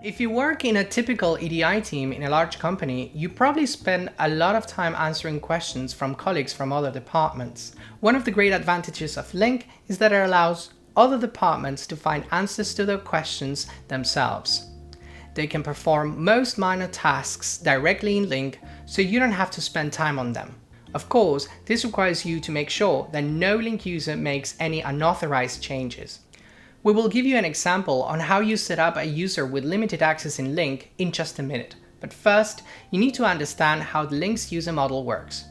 If you work in a typical EDI team in a large company, you probably spend a lot of time answering questions from colleagues from other departments. One of the great advantages of Lync is that it allows other departments to find answers to their questions themselves. They can perform most minor tasks directly in Lync, so you don't have to spend time on them. Of course, this requires you to make sure that no Lync user makes any unauthorized changes. We will give you an example on how you set up a user with limited access in Lync in just a minute. But first, you need to understand how the Lync's user model works.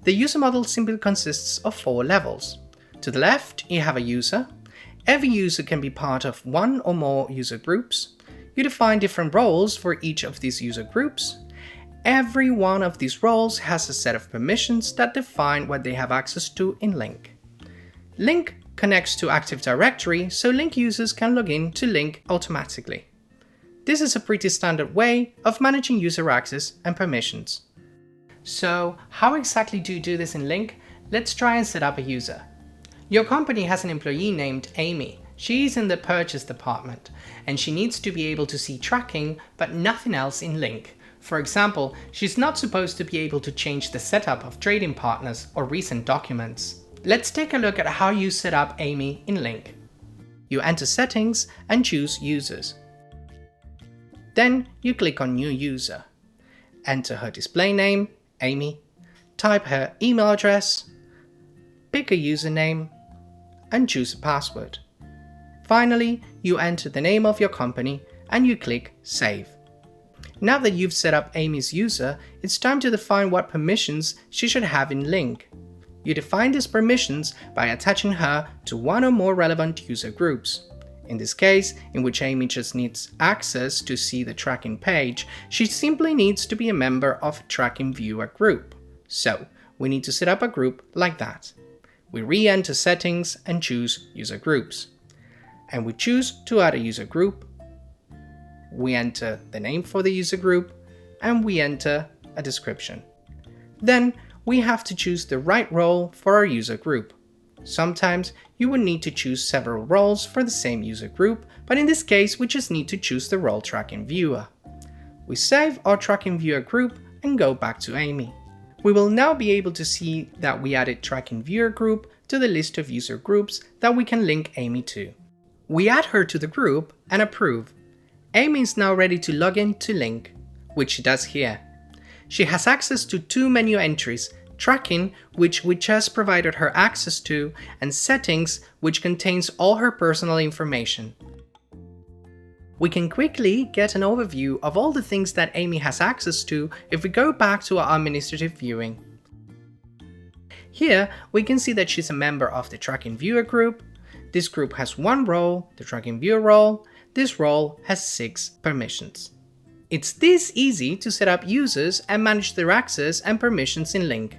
The user model simply consists of 4 levels. To the left, you have a user. Every user can be part of one or more user groups. You define different roles for each of these user groups. Every one of these roles has a set of permissions that define what they have access to in Lync. Lync connects to Active Directory, so Lync users can log in to Lync automatically. This is a pretty standard way of managing user access and permissions. So, how exactly do you do this in Lync? Let's try and set up a user. Your company has an employee named Amy. She's in the purchase department, and she needs to be able to see tracking, but nothing else in Lync. For example, she's not supposed to be able to change the setup of trading partners or recent documents. Let's take a look at how you set up Amy in Lync. You enter Settings and choose Users. Then you click on New User. Enter her display name, Amy, type her email address, pick a username, and choose a password. Finally, you enter the name of your company and you click Save. Now that you've set up Amy's user, it's time to define what permissions she should have in Lync. You define these permissions by attaching her to one or more relevant user groups. In this case, in which Amy just needs access to see the tracking page, she simply needs to be a member of a tracking viewer group. So, we need to set up a group like that. We re-enter Settings and choose User Groups. And we choose to add a user group. We enter the name for the user group, and we enter a description. Then, we have to choose the right role for our user group. Sometimes you would need to choose several roles for the same user group, but in this case we just need to choose the role Tracking Viewer. We save our Tracking Viewer group and go back to Amy. We will now be able to see that we added Tracking Viewer group to the list of user groups that we can link Amy to. We add her to the group and approve. Amy is now ready to log in to Lync, which she does here. She has access to 2 menu entries, Tracking, which we just provided her access to, and Settings, which contains all her personal information. We can quickly get an overview of all the things that Amy has access to if we go back to our administrative viewing. Here, we can see that she's a member of the Tracking Viewer group. This group has 1 role, the Tracking Viewer role. This role has 6 permissions. It's this easy to set up users and manage their access and permissions in Lync.